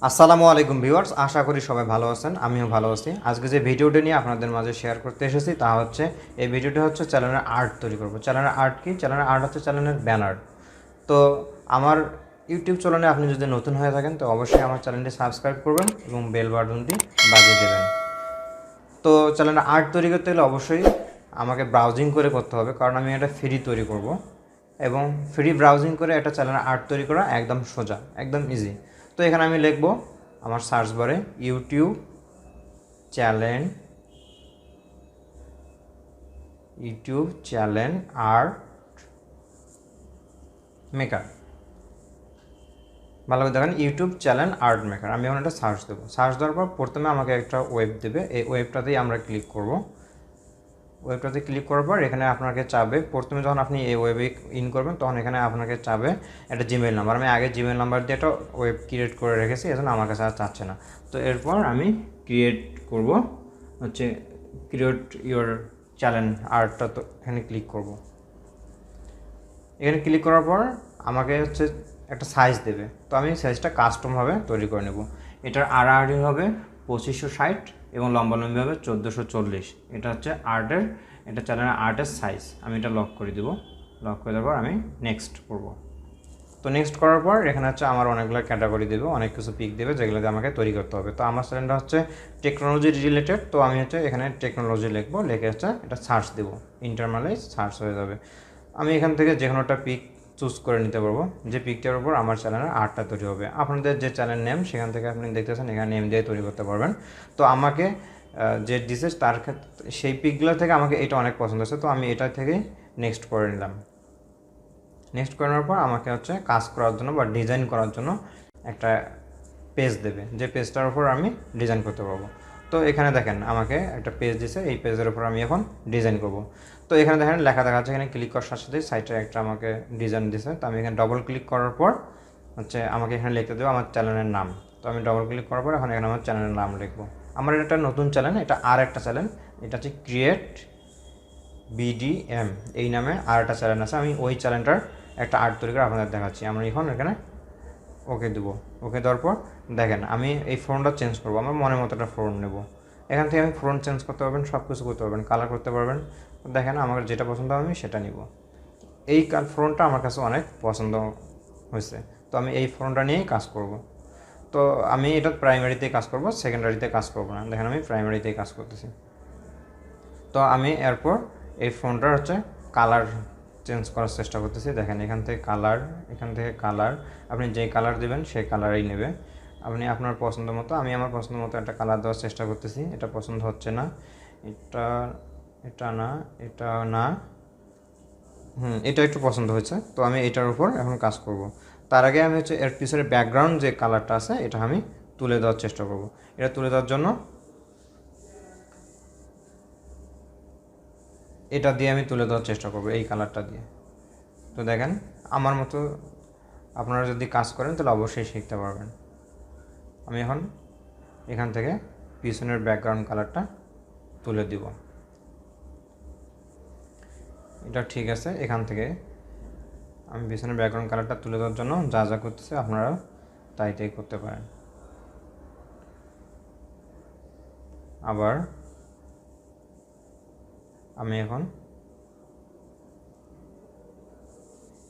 আসসালামু আলাইকুম ভিউয়ার্স, আশা করি সবাই ভালো আছেন। আমিও ভালো আছি। আজকে যে ভিডিওটি নিয়ে আপনাদের মাঝে শেয়ার করতে এসেছি তা হচ্ছে এই ভিডিওটি হচ্ছে চ্যানেলের আর্ট তৈরি করব। চ্যানেলের আর্ট কি? চ্যানেলের আর্ট হচ্ছে চ্যানেলের ব্যানার। তো আমার ইউটিউব চ্যানেলে আপনি যদি নতুন হয়ে থাকেন তো অবশ্যই আমার চ্যানেলটি সাবস্ক্রাইব করবেন এবং বেল বাটনটি বাজিয়ে দেবেন। তো চ্যানেলের আর্ট তৈরি করতে গেলে অবশ্যই আমাকে ব্রাউজিং করে করতে হবে, কারণ আমি এটা ফ্রি তৈরি করব এবং ফ্রি ব্রাউজিং করে একটা চ্যানেলের আর্ট তৈরি করা একদম সোজা, একদম ইজি। তো এখানে আমি লিখব আমার সার্চ বারে ইউটিউব চ্যানেল আর্ট মেকার। ভালো করে দেখেন, ইউটিউব চ্যানেল আর্ট মেকার। আমি এখন এটা সার্চ দেবো। সার্চ দেওয়ার পর প্রথমে আমাকে একটা ওয়েব দেবে। এই ওয়েবটাতেই আমরা ক্লিক করব। ওয়েবটাতে ক্লিক করার পর এখানে আপনাকে চাবে, প্রথমে যখন আপনি এই ওয়েবে ইন করবেন তখন এখানে আপনাকে চাবে একটা জিমেল নাম্বার। আমি আগে জিমেল নাম্বার দিয়ে একটা ওয়েব ক্রিয়েট করে রেখেছি, এজন্য আমার কাছে আর চাচ্ছে না। তো এরপর আমি ক্রিয়েট করব হচ্ছে ক্রিয়েট ইওর চ্যানেল আর্টটা। তো এখানে ক্লিক করব। এখানে ক্লিক করার পর আমাকে হচ্ছে একটা সাইজ দেবে। তো আমি সাইজটা কাস্টমভাবে তৈরি করে নেব। এটার আড়াআড়ি হবে 2560 এবং লম্বালম্বি হবে 1440। এটা হচ্ছে আর্টের, এটা চ্যানেলের আর্টের সাইজ। আমি এটা লক করে দেবো। লক করে দেওয়ার পর আমি নেক্সট করব। তো নেক্সট করার পর এখানে হচ্ছে আমার অনেকগুলো ক্যাটাগরি দেবে, অনেক কিছু পিক দেবে যেগুলোতে আমাকে তৈরি করতে হবে। তো আমার চ্যানেলটা হচ্ছে টেকনোলজি রিলেটেড, তো আমি হচ্ছে এখানে টেকনোলজি লিখবো, লিখে হচ্ছে এটা সার্চ দেবো, ইন্টারনালাইজ সার্চ হয়ে যাবে। আমি এখান থেকে যে কোনো একটা পিক চুজ করে নিতে পারবো, যে পিকটার উপর আমার চ্যানেলের আর্টটা তৈরি হবে। আপনাদের যে চ্যানেল নেম সেখান থেকে আপনি দেখতেছেন এখানে নেম দিয়ে তৈরি করতে পারবেন। তো আমাকে যে ডিসেস তার ক্ষেত্রে সেই পিকগুলো থেকে আমাকে এটা অনেক পছন্দ হচ্ছে, তো আমি এটা থেকেই নেক্সট করে নিলাম। নেক্সট করার পর আমাকে হচ্ছে কাজ করার জন্য বা ডিজাইন করার জন্য একটা পেজ দেবে, যে পেজটার উপর আমি ডিজাইন করতে পারবো। তো এখানে দেখেন আমাকে একটা পেজ দিছে, এই পেজের উপর আমি এখন ডিজাইন করব। তো এখানে দেখেন লেখা দেখা যাচ্ছে, এখানে ক্লিক করার সাথে সাথে সাইটে একটা আমাকে ডিজাইন দিছে। তো আমি এখানে ডবল ক্লিক করার পর হচ্ছে আমাকে এখানে লিখতে দেবো আমার চ্যানেলের নাম। তো আমি ডবল ক্লিক করার পর এখন এখানে আমার চ্যানেলের নাম লিখবো। আমার এটা একটা নতুন চ্যানেল, এটা আর একটা চ্যানেল, এটা হচ্ছে ক্রিয়েট বিডিএম এই নামে আর একটা চ্যানেল আছে। আমি ওই চ্যানেলটার একটা আর্ট তৈরি করে আপনাদের দেখাচ্ছি। আমরা এখন এখানে ওকে দেবো। ওকে দেওয়ার পর দেখেন আমি এই ফোনটা চেঞ্জ করবো, আমার মনের মতো একটা ফোন নেব। এখান থেকে আমি ফোন চেঞ্জ করতে পারবেন, সব কিছু করতে পারবেন, কালার করতে পারবেন। দেখেন আমার যেটা পছন্দ হবে আমি সেটা নিব। এই ফোনটা আমার কাছে অনেক পছন্দ হয়েছে, তো আমি এই ফোনটা নিয়েই কাজ করব। তো আমি এটা প্রাইমারিতেই কাজ করব, সেকেন্ডারিতে কাজ করব না। দেখেন আমি প্রাইমারিতেই কাজ করতেছি। তো আমি এরপর এই ফোনটার হচ্ছে কালার চেঞ্জ করার চেষ্টা করতেছি। দেখেন এখান থেকে কালার আপনি যেই কালার দেবেন সেই কালারই নেবে। আপনি আপনার পছন্দ মতো, আমি আমার পছন্দ মতো একটা কালার দেওয়ার চেষ্টা করতেছি। এটা পছন্দ হচ্ছে না, এটা এটা না, এটা না, এটা একটু পছন্দ হয়েছে। তো আমি এটার উপর এখন কাজ করব। তার আগে আমি হচ্ছে এর পিছনে ব্যাকগ্রাউন্ড যে কালারটা আছে এটা আমি তুলে দেওয়ার চেষ্টা করব। এটা তুলে দেওয়ার জন্য এটা দিয়ে আমি তুলে দেওয়ার চেষ্টা করব, এই কালারটা দিয়ে। তো দেখেন আমার মতো আপনারা যদি কাজ করেন তাহলে অবশ্যই শিখতে পারবেন। আমি এখন এখান থেকে পিছনের ব্যাকগ্রাউন্ড কালারটা তুলে দিব। এটা ঠিক আছে। এখান থেকে আমি পিছনের ব্যাকগ্রাউন্ড কালারটা তুলে দেওয়ার জন্য যা যা করতেছে আপনারা তাই করতে পারেন। আবার আমি এখন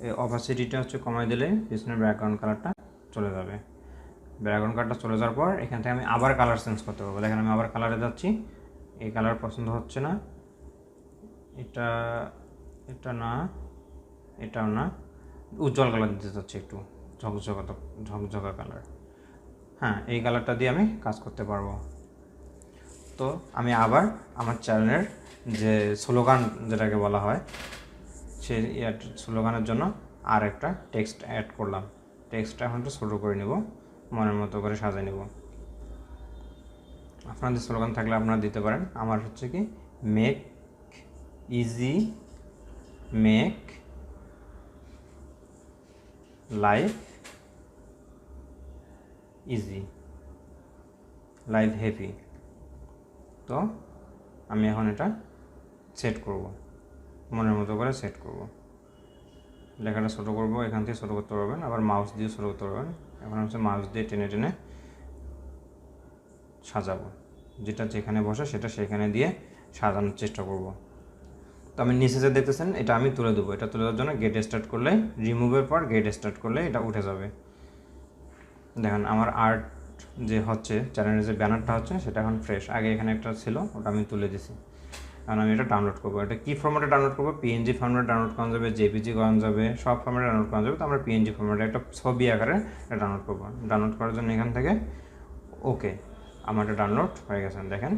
এই অপাসিটিটা হচ্ছে কমাই দিলে পিছনের ব্যাকগ্রাউন্ড কালারটা চলে যাবে। ব্যাকগ্রাউন্ড কালারটা চলে যাওয়ার পর এখান থেকে আমি আবার কালার চেঞ্জ করতে পারবো। দেখেন আমি আবার কালারে যাচ্ছি, এই কালার পছন্দ হচ্ছে না, এটা এটা না, এটাও না, উজ্জ্বল কালার দিতে চাচ্ছি, একটু ঝকঝকা কালার। হ্যাঁ, এই কালারটা দিয়ে আমি কাজ করতে পারবো। তো আমি আবার আমার চ্যানেলের যে স্লোগান যেটাকে বলা হয় সেই স্লোগানের জন্য আর একটা টেক্সট অ্যাড করলাম। টেক্সটটা এখন একটু ছোটো করে নেব, মনের মতো করে সাজিয়ে নেব। আপনাদের স্লোগান থাকলে আপনারা দিতে পারেন। আমার হচ্ছে কি make easy, make life easy, life happy. তো আমি এখন এটা সেট করব, মনের মতো করে সেট করব। লেখাটা ছোটো করব, এখান থেকে ছোটো করতে পারবেন, আবার মাউস দিয়ে ছোটো করতে পারবেন। এখন হচ্ছে মাউস দিয়ে টেনে টেনে সাজাবো, যেটা যেখানে বসে সেটা সেখানে দিয়ে সাজানোর চেষ্টা করব। তো আমি নিচে যে দেখতেছেন এটা আমি তুলে দেবো, এটা তুলে দেওয়ার জন্য গেট স্টার্ট করলে, রিমুভের পর গেট স্টার্ট করলে এটা উঠে যাবে। দেখেন আমার আর্ট যে হচ্ছে চ্যানেলের যে ব্যানারটা হচ্ছে সেটা এখন ফ্রেশ, আগে এখানে একটা ছিল ওটা আমি তুলে দিছি। কারণ আমি এটা ডাউনলোড করবো, এটা কী ফর্ম্যাটে ডাউনলোড করবো, পিএনজি ফর্ম্যাটে ডাউনলোড করা যাবে, জেপিজি করা যাবে, সব ফর্ম্যাটে ডাউনলোড করা যাবে। তো আমরা পিএনজি ফর্ম্যাটে একটা ছবি আকারে এটা ডাউনলোড করবো। ডাউনলোড করার জন্য এখান থেকে ওকে, আমার এটা ডাউনলোড হয়ে গেছে। দেখেন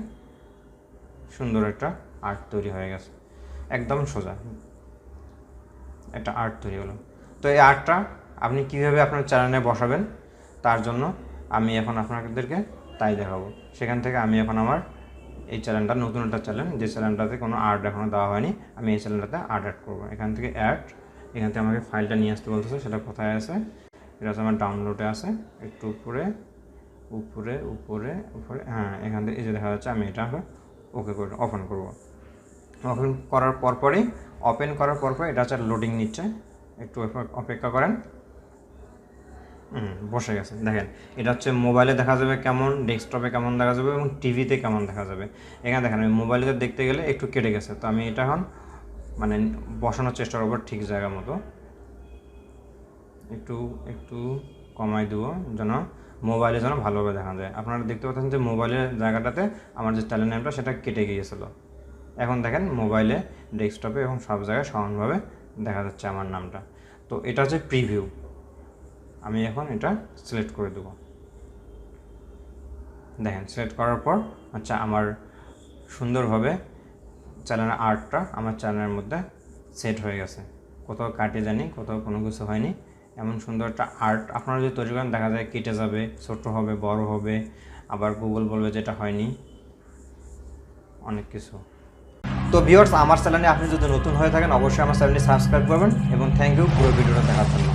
সুন্দর একটা আর্ট তৈরি হয়ে গেছে, একদম সোজা একটা আর্ট তৈরি হলো। তো এই আর্টটা আপনি কীভাবে আপনার চ্যানেলে বসাবেন তার জন্য আমি এখন আপনাদেরকে তাই দেখাবো। সেখান থেকে আমি এখন আমার এই চ্যানেলটা নতুন একটা চ্যানেল, যে চ্যানেলটাতে কোনো আর্ট এখনও দেওয়া হয়নি, আমি এই চ্যানেলটাতে আর্ট অ্যাড করবো। এখান থেকে অ্যাড, এখান থেকে আমাকে ফাইলটা নিয়ে আসতে বলতেছে, সেটা কোথায় আছে, এটা হচ্ছে আমার ডাউনলোডে আছে, একটু উপরে উপরে উপরে উপরে, হ্যাঁ এখান থেকে এই যে দেখা যাচ্ছে। আমি এটা ওকে করে ওপেন করবো। ওপেন করার পরপরই এটা হচ্ছে লোডিং নিচ্ছে, একটু অপেক্ষা করেন। বসে গেছে। দেখেন এটা হচ্ছে মোবাইলে দেখা যাবে কেমন, ডেস্কটপে কেমন দেখা যাবে এবং টিভিতে কেমন দেখা যাবে। এখানে দেখেন আমি মোবাইলে দেখতে গেলে একটু কেটে গেছে, তো আমি এটা এখন মানে বসানোর চেষ্টা করবো ঠিক জায়গা মতো, একটু একটু কমাই দেবো যেন মোবাইলে যেন ভালোভাবে দেখা যায়। আপনারা দেখতে পাচ্ছেন যে মোবাইলের জায়গাটাতে আমার যে চ্যানেল নেমটা সেটা কেটে গিয়েছিল। এখন দেখেন মোবাইলে, ডেস্কটপে এবং সব জায়গায় সমানভাবে দেখা যাচ্ছে আমার নামটা। তো এটা হচ্ছে প্রিভিউ। আমি এখন এটা সিলেক্ট করে দেবো। দেখেন সিলেক্ট করার পর আচ্ছা আমার সুন্দরভাবে চ্যানেলের আর্টটা আমার চ্যানেলের মধ্যে সেট হয়ে গেছে। কোথাও কাটে জানি, কোথাও কোনো কিছু হয়নি। এমন সুন্দর একটা আর্ট আপনারা যদি তৈরি করেন দেখা যায় কেটে যাবে, ছোট হবে, বড় হবে, আবার গুগল বলবে যেটা হয়নি, অনেক কিছু। তো ভিউয়ার্স, আমার চ্যানেলে আপনি যদি নতুন হয়ে থাকেন অবশ্যই আমার চ্যানেলটি সাবস্ক্রাইব করবেন এবং থ্যাংক ইউ পুরো ভিডিওটা দেখার জন্য।